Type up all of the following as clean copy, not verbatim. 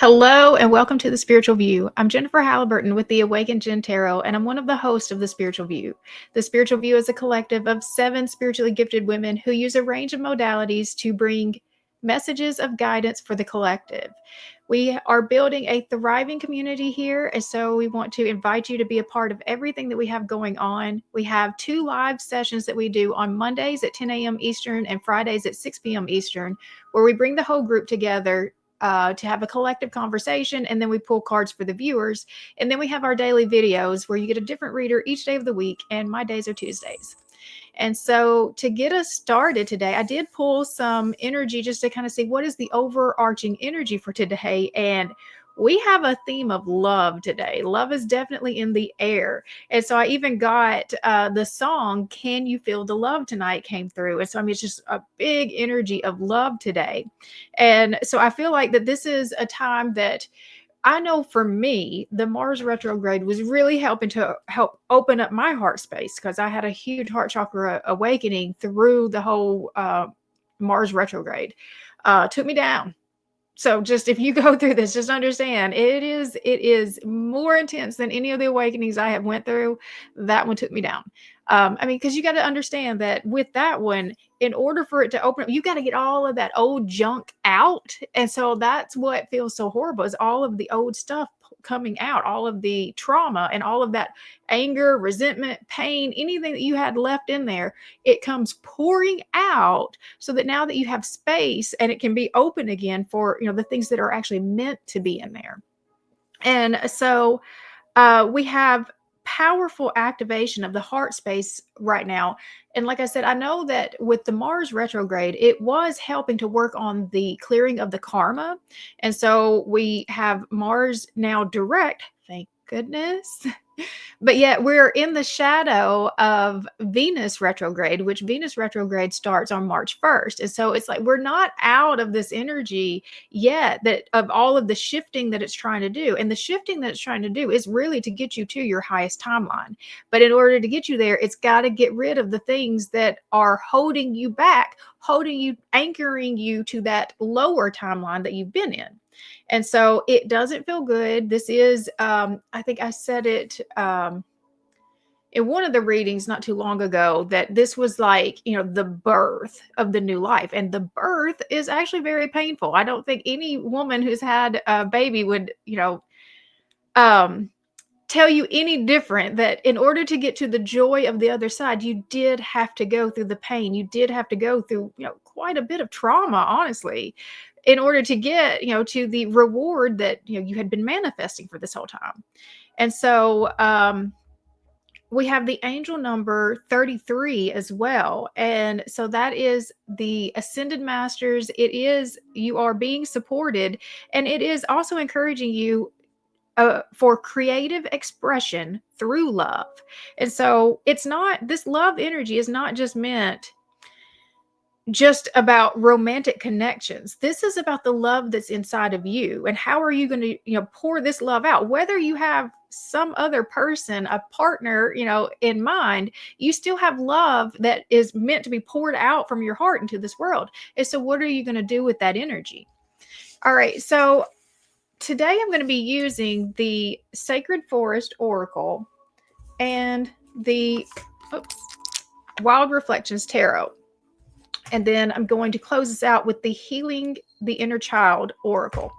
Hello and welcome to The Spiritual View. I'm Jennifer Halliburton with the Awakened Jen Tarot, and I'm one of the hosts of The Spiritual View. The Spiritual View is a collective of 7 spiritually gifted women who use a range of modalities to bring messages of guidance for the collective. We are building a thriving community here, and so we want to invite you to be a part of everything that we have going on. We have 2 live sessions that we do on Mondays at 10 a.m. Eastern and Fridays at 6 p.m. Eastern, where we bring the whole group together to have a collective conversation, and then we pull cards for the viewers. And then we have our daily videos where you get a different reader each day of the week, and my days are Tuesdays. And so to get us started today, I did pull some energy just to kind of see what is the overarching energy for today. And we have a theme of love today. Love is definitely in the air. And so I even got the song, Can You Feel the Love Tonight, came through. And so, I mean, it's just a big energy of love today. And so I feel like that this is a time that I know for me, the Mars retrograde was really helping to help open up my heart space, because I had a huge heart chakra awakening through the whole Mars retrograde. Took me down. So just if you go through this, just understand it is more intense than any of the awakenings I have went through. That one took me down. I mean, because you got to understand that with that one, in order for it to open up, you got to get all of that old junk out. And so that's what feels so horrible, is all of the old stuff coming out, all of the trauma and all of that anger, resentment, pain, anything that you had left in there, it comes pouring out, so that now that you have space and it can be open again for, the things that are actually meant to be in there. And so we have powerful activation of the heart space right now. And like I said, I know that with the Mars retrograde, it was helping to work on the clearing of the karma. And so we have Mars now direct, thank goodness. But yet we're in the shadow of Venus retrograde, which Venus retrograde starts on March 1st. And so it's like we're not out of this energy yet, that of all of the shifting that it's trying to do. And the shifting that it's trying to do is really to get you to your highest timeline. But in order to get you there, it's got to get rid of the things that are holding you back, anchoring you to that lower timeline that you've been in. And so it doesn't feel good. This is, I think I said it in one of the readings not too long ago, that this was like, the birth of the new life. And the birth is actually very painful. I don't think any woman who's had a baby would, tell you any different, that in order to get to the joy of the other side, you did have to go through the pain. You did have to go through, quite a bit of trauma, honestly, in order to get, to the reward that, you had been manifesting for this whole time. And so we have the angel number 33 as well. And so that is the ascended masters. You are being supported, and it is also encouraging you for creative expression through love. And so this love energy is not just meant just about romantic connections. This is about the love that's inside of you. And how are you going to, pour this love out? Whether you have some other person, a partner, in mind, you still have love that is meant to be poured out from your heart into this world. And so what are you going to do with that energy? All right. So today I'm going to be using the Sacred Forest Oracle and the Wild Reflections Tarot. And then I'm going to close this out with the Healing the Inner Child Oracle.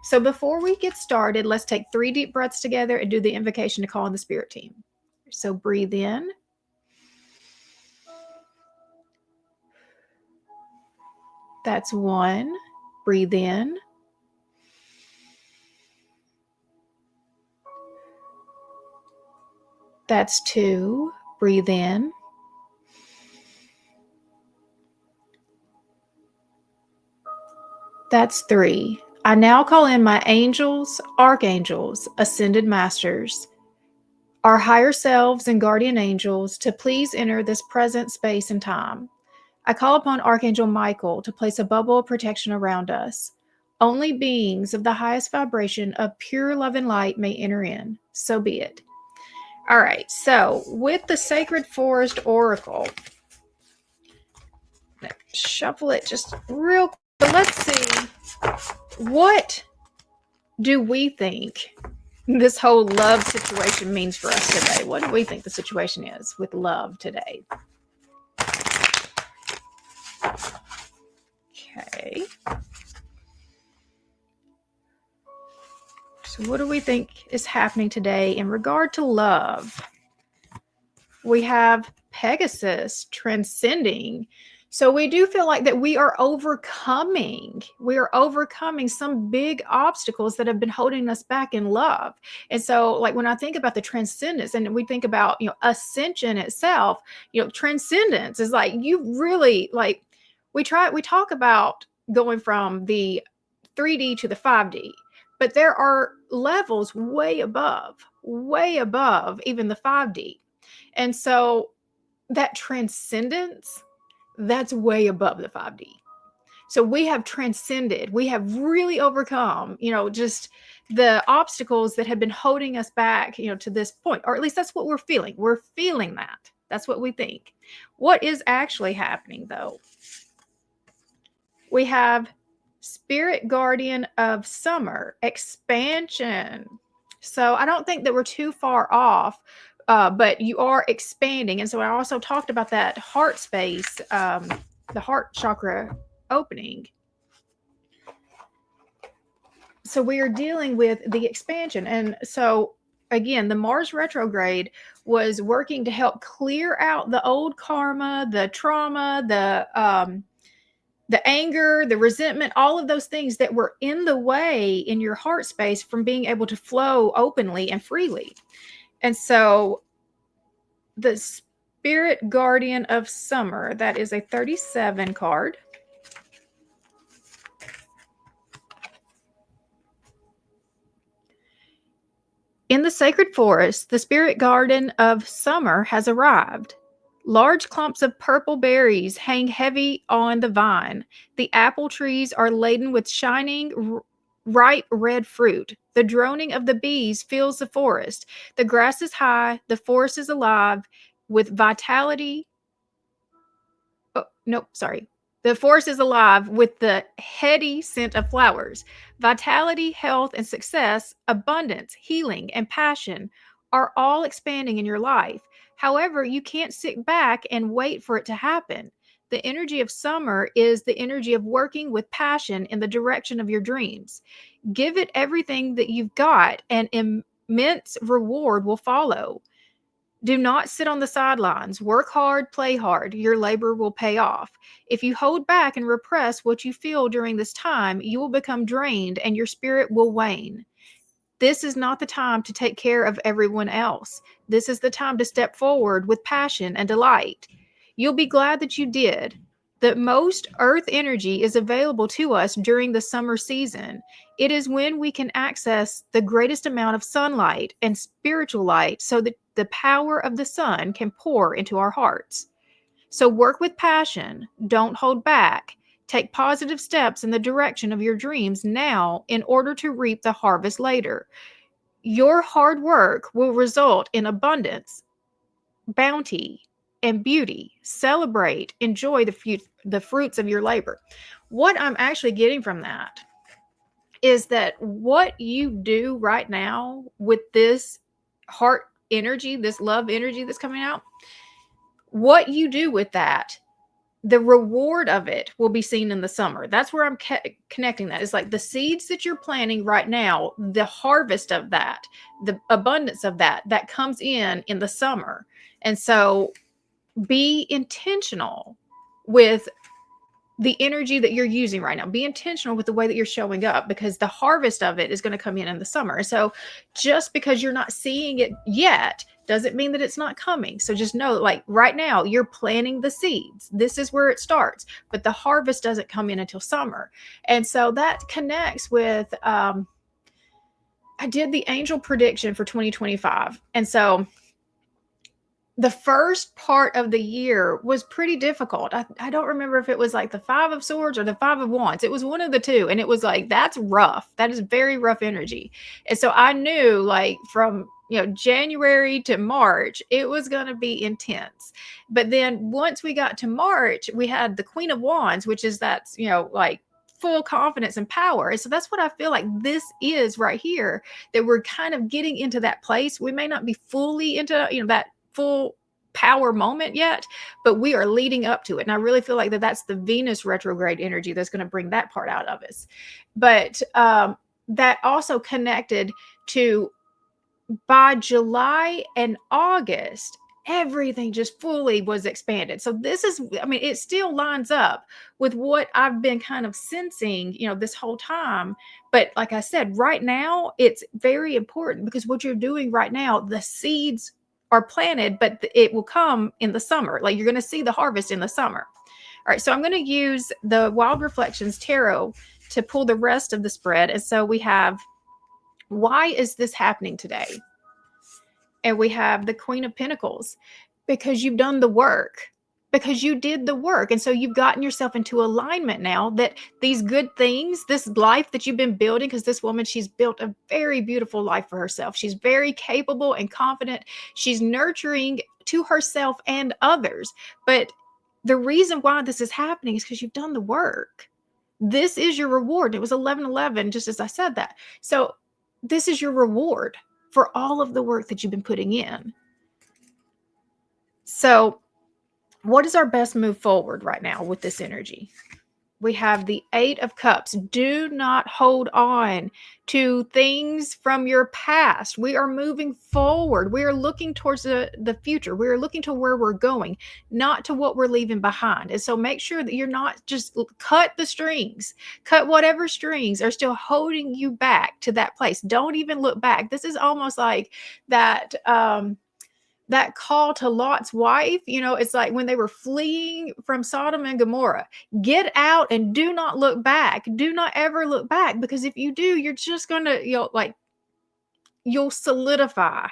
So before we get started, let's take 3 deep breaths together and do the invocation to call in the spirit team. So breathe in. That's 1. Breathe in. That's 2. Breathe in. That's 3. I now call in my angels, archangels, ascended masters, our higher selves and guardian angels to please enter this present space and time. I call upon Archangel Michael to place a bubble of protection around us. Only beings of the highest vibration of pure love and light may enter in. So be it. All right, so with the Sacred Forest Oracle, shuffle it just real quick. Let's see what do we think this whole love situation means for us today? What do we think the situation is with love today? Okay. So what do we think is happening today in regard to love? We have Pegasus transcending. So we do feel like that we are overcoming some big obstacles that have been holding us back in love. And so like when I think about the transcendence and we think about, ascension itself, transcendence is like, you really like, we talk about going from the 3D to the 5D, but there are levels way above even the 5D. And so that transcendence, that's way above the 5D. So we have transcended, we have really overcome, just the obstacles that have been holding us back, to this point, or at least that's what we're feeling. We're feeling that. That's what we think. What is actually happening though? We have Spirit Guardian of Summer, expansion. So I don't think that we're too far off, but you are expanding. And so I also talked about that heart space, the heart chakra opening. So we are dealing with the expansion. And so again, the Mars retrograde was working to help clear out the old karma, the trauma, the anger, the resentment, all of those things that were in the way in your heart space from being able to flow openly and freely. And so the Spirit Guardian of Summer, that is a 37 card. In the sacred forest, the Spirit Guardian of Summer has arrived. Large clumps of purple berries hang heavy on the vine. The apple trees are laden with shining, ripe red fruit. The droning of the bees fills the forest. The grass is high. The forest is alive with vitality. The forest is alive with the heady scent of flowers. Vitality, health, and success, abundance, healing, and passion are all expanding in your life. However, you can't sit back and wait for it to happen. The energy of summer is the energy of working with passion in the direction of your dreams. Give it everything that you've got, and immense reward will follow. Do not sit on the sidelines. Work hard, play hard. Your labor will pay off. If you hold back and repress what you feel during this time, you will become drained and your spirit will wane. This is not the time to take care of everyone else. This is the time to step forward with passion and delight. You'll be glad that you did. The most earth energy is available to us during the summer season. It is when we can access the greatest amount of sunlight and spiritual light so that the power of the sun can pour into our hearts. So work with passion. Don't hold back. Take positive steps in the direction of your dreams now in order to reap the harvest later. Your hard work will result in abundance, bounty, and beauty. Celebrate, enjoy the fruits of your labor. What I'm actually getting from that is that what you do right now with this heart energy, this love energy that's coming out, what you do with that, the reward of it will be seen in the summer. That's where I'm connecting that. It's like the seeds that you're planting right now, the harvest of that, the abundance of that comes in the summer. And so be intentional with the energy that you're using right now. Be intentional with the way that you're showing up, because the harvest of it is going to come in the summer. So just because you're not seeing it yet doesn't mean that it's not coming. So just know, like right now, you're planting the seeds. This is where it starts, but the harvest doesn't come in until summer. And so that connects with, I did the angel prediction for 2025. And so the first part of the year was pretty difficult. I don't remember if it was like the 5 of Swords or the 5 of Wands. It was one of the two. And it was like, that's rough. That is very rough energy. And so I knew, like, from January to March, it was going to be intense. But then once we got to March, we had the Queen of Wands, which is like full confidence and power. And so that's what I feel like this is right here, that we're kind of getting into that place. We may not be fully into, that full power moment yet, but we are leading up to it. And I really feel like that's the Venus retrograde energy that's going to bring that part out of us. But that also connected to, by July and August, everything just fully was expanded. So this is, it still lines up with what I've been kind of sensing, this whole time. But like I said, right now, it's very important, because what you're doing right now, the seeds are planted, but it will come in the summer. Like, you're going to see the harvest in the summer. All right. So I'm going to use the Wild Reflections Tarot to pull the rest of the spread. And so we have, why is this happening today? And we have the Queen of Pentacles, because you've done the work, because you did the work. And so you've gotten yourself into alignment now, that these good things, this life that you've been building, because this woman, she's built a very beautiful life for herself. She's very capable and confident. She's nurturing to herself and others. But the reason why this is happening is because you've done the work. This is your reward. It was 11/11, just as I said that. So this is your reward for all of the work that you've been putting in. So what is our best move forward right now with this energy? We have the 8 of Cups. Do not hold on to things from your past. We are moving forward. We are looking towards the future. We are looking to where we're going, not to what we're leaving behind. And so make sure that you're not just cut the strings, cut whatever strings are still holding you back to that place. Don't even look back. This is almost like that call to Lot's wife. It's like when they were fleeing from Sodom and Gomorrah. Get out and do not look back. Do not ever look back, because if you do, you're just going to, you'll solidify.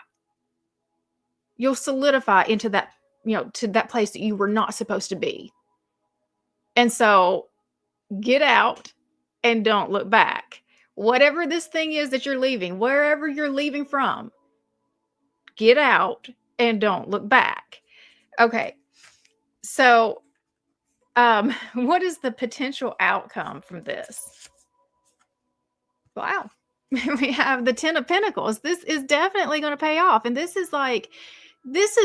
You'll solidify into that, to that place that you were not supposed to be. And so get out and don't look back. Whatever this thing is that you're leaving, wherever you're leaving from, get out and don't look back. Okay. So, what is the potential outcome from this? Wow. We have the 10 of Pentacles. This is definitely going to pay off. And this is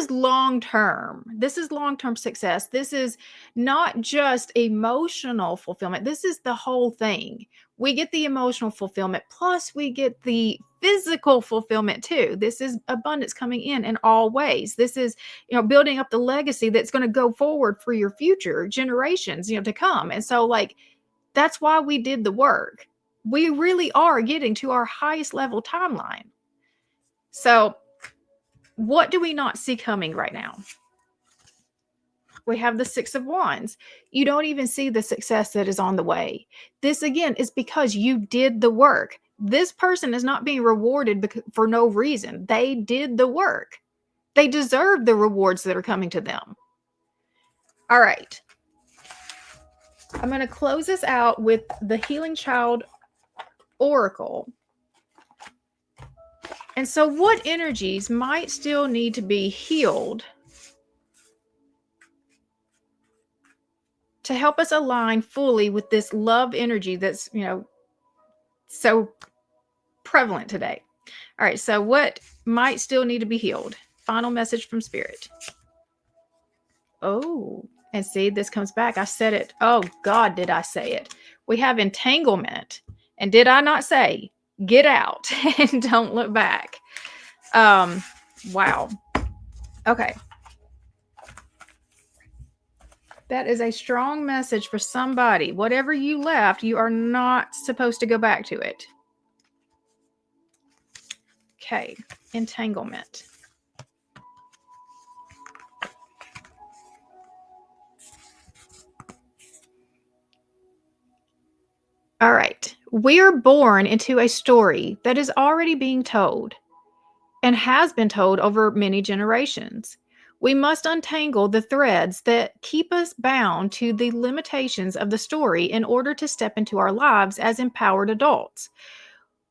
long-term. This is long-term success. This is not just emotional fulfillment. This is the whole thing. We get the emotional fulfillment, plus we get the physical fulfillment too. This is abundance coming in all ways. This is, building up the legacy that's going to go forward for your future generations, to come. And so, that's why we did the work. We really are getting to our highest level timeline. So what do we not see coming right now? We have the 6 of Wands. You don't even see the success that is on the way. This, again, is because you did the work. This person is not being rewarded for no reason. They did the work. They deserve the rewards that are coming to them. All right. I'm going to close this out with the Healing Child Oracle. And so what energies might still need to be healed to help us align fully with this love energy that's, so prevalent today? All right. So what might still need to be healed? Final message from Spirit. Oh, and see, this comes back. I said it. Oh God, did I say it? We have entanglement. And did I not say, get out and don't look back? Wow. Okay. That is a strong message for somebody. Whatever you left, you are not supposed to go back to it. Okay. Entanglement. All right. We are born into a story that is already being told and has been told over many generations. We must untangle the threads that keep us bound to the limitations of the story in order to step into our lives as empowered adults.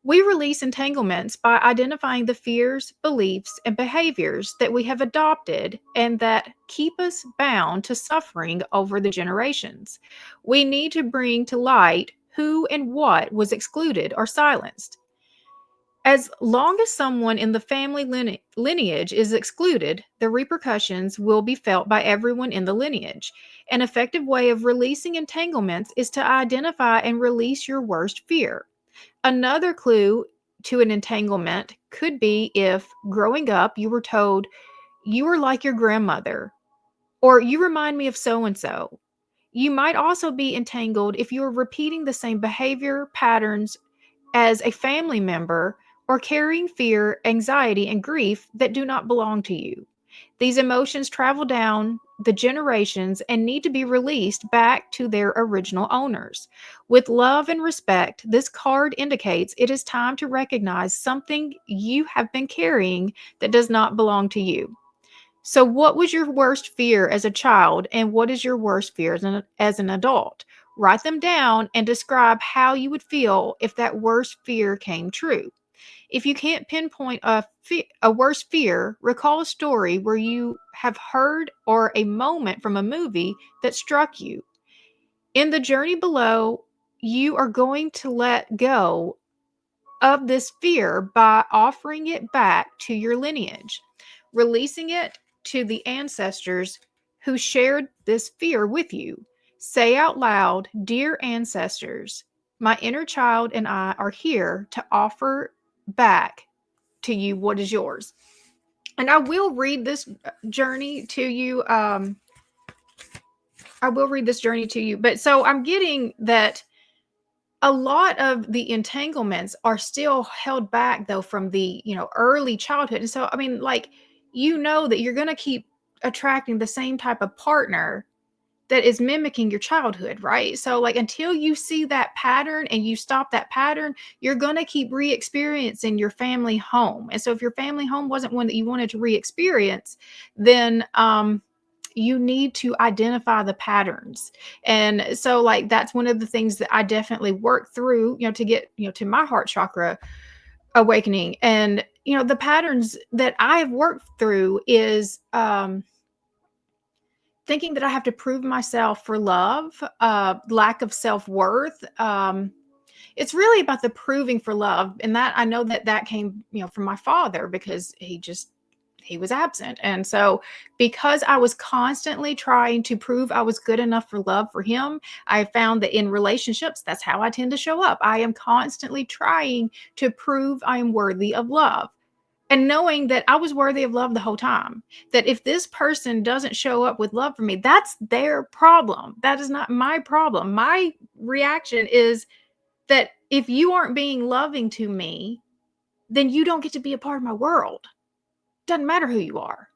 We release entanglements by identifying the fears, beliefs, and behaviors that we have adopted and that keep us bound to suffering over the generations. We need to bring to light who and what was excluded or silenced. As long as someone in the family lineage is excluded, the repercussions will be felt by everyone in the lineage. An effective way of releasing entanglements is to identify and release your worst fear. Another clue to an entanglement could be if growing up you were told, "You are like your grandmother," or "You remind me of so and so." You might also be entangled if you are repeating the same behavior patterns as a family member or carrying fear, anxiety, and grief that do not belong to you. These emotions travel down the generations and need to be released back to their original owners. With love and respect, this card indicates it is time to recognize something you have been carrying that does not belong to you. So, what was your worst fear as a child, and what is your worst fear as an adult? Write them down and describe how you would feel if that worst fear came true. If you can't pinpoint a worst fear, recall a story where you have heard or a moment from a movie that struck you. In the journey below, you are going to let go of this fear by offering it back to your lineage, releasing it to the ancestors who shared this fear with you. Say out loud, "Dear ancestors, my inner child and I are here to offer back to you what is yours." And I will read this journey to you. I will read this journey to you. But so I'm getting that a lot of the entanglements are still held back though from the, early childhood. And so, I mean, like, that you're going to keep attracting the same type of partner that is mimicking your childhood, right? So, like, until you see that pattern and you stop that pattern, you're going to keep re-experiencing your family home. And so if your family home wasn't one that you wanted to re-experience, then you need to identify the patterns. And so, like, that's one of the things that I definitely work through, to get, to my heart chakra awakening. And, the patterns that I have worked through is thinking that I have to prove myself for love, lack of self-worth. It's really about the proving for love. And that I know that came, from my father, because he was absent. And so because I was constantly trying to prove I was good enough for love for him, I found that in relationships, that's how I tend to show up. I am constantly trying to prove I am worthy of love. And knowing that I was worthy of love the whole time, that if this person doesn't show up with love for me, that's their problem. That is not my problem. My reaction is that if you aren't being loving to me, then you don't get to be a part of my world. Doesn't matter who you are.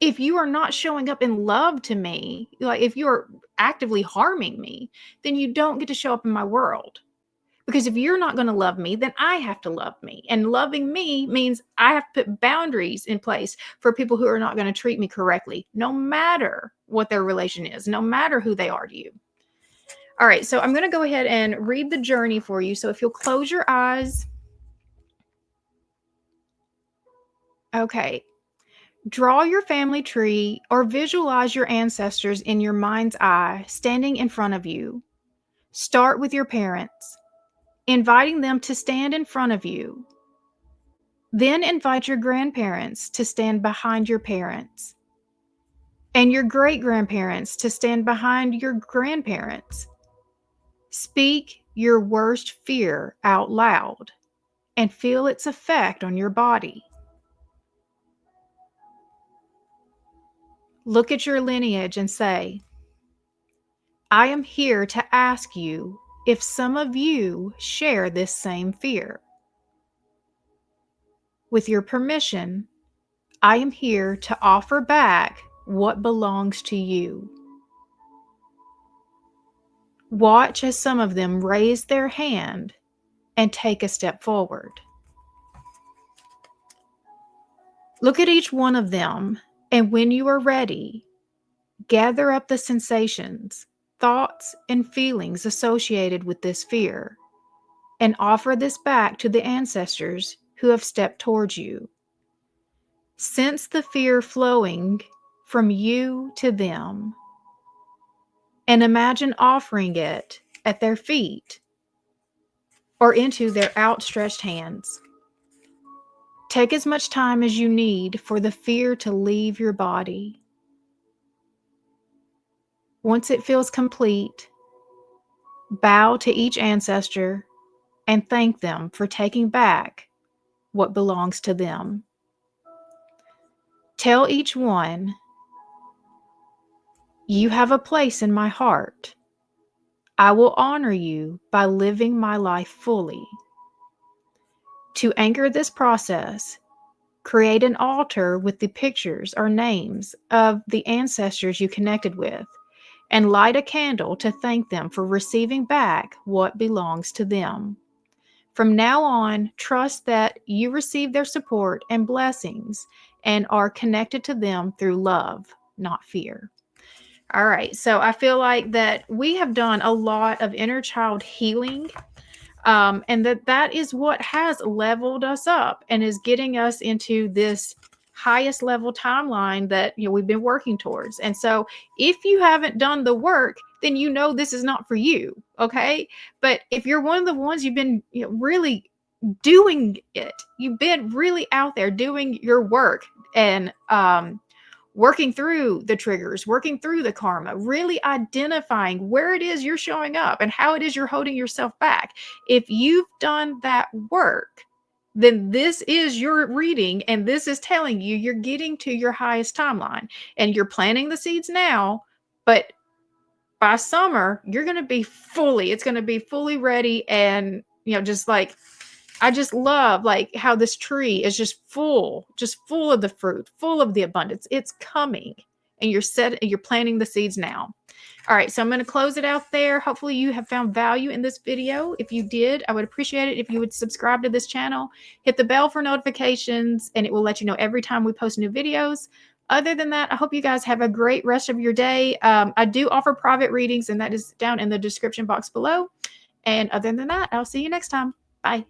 If you are not showing up in love to me, like if you're actively harming me, then you don't get to show up in my world. Because if you're not going to love me, then I have to love me. And loving me means I have to put boundaries in place for people who are not going to treat me correctly, no matter what their relation is, no matter who they are to you. All right, so I'm going to go ahead and read the journey for you. So if you'll close your eyes. Okay. Draw your family tree or visualize your ancestors in your mind's eye, standing in front of you. Start with your parents, inviting them to stand in front of you. Then invite your grandparents to stand behind your parents, and your great-grandparents to stand behind your grandparents. Speak your worst fear out loud and feel its effect on your body. Look at your lineage and say, "I am here to ask you if some of you share this same fear. With your permission, I am here to offer back what belongs to you." Watch as some of them raise their hand and take a step forward. Look at each one of them, and when you are ready, gather up the sensations, thoughts, and feelings associated with this fear, and offer this back to the ancestors who have stepped towards you. Sense the fear flowing from you to them, and imagine offering it at their feet or into their outstretched hands. Take as much time as you need for the fear to leave your body. Once it feels complete, bow to each ancestor and thank them for taking back what belongs to them. Tell each one, you have a place in my heart. I will honor you by living my life fully. To anchor this process, create an altar with the pictures or names of the ancestors you connected with, and light a candle to thank them for receiving back what belongs to them. From now on, trust that you receive their support and blessings and are connected to them through love, not fear. All right, so I feel like that we have done a lot of inner child healing, and that is what has leveled us up and is getting us into this highest level timeline that we've been working towards. And so if you haven't done the work, then this is not for you, okay? But if you're one of the ones you've been really doing it, you've been really out there doing your work and working through the triggers, working through the karma, really identifying where it is you're showing up and how it is you're holding yourself back. If you've done that work, then this is your reading, and this is telling you you're getting to your highest timeline, and you're planting the seeds now, but by summer, it's going to be fully ready. And, just like, I just love like how this tree is just full of the fruit, full of the abundance. It's coming, and you're planting the seeds now. All right, so I'm going to close it out there. Hopefully you have found value in this video. If you did, I would appreciate it if you would subscribe to this channel, hit the bell for notifications, and it will let you know every time we post new videos. Other than that, I hope you guys have a great rest of your day. I do offer private readings, and that is down in the description box below. And other than that, I'll see you next time. Bye.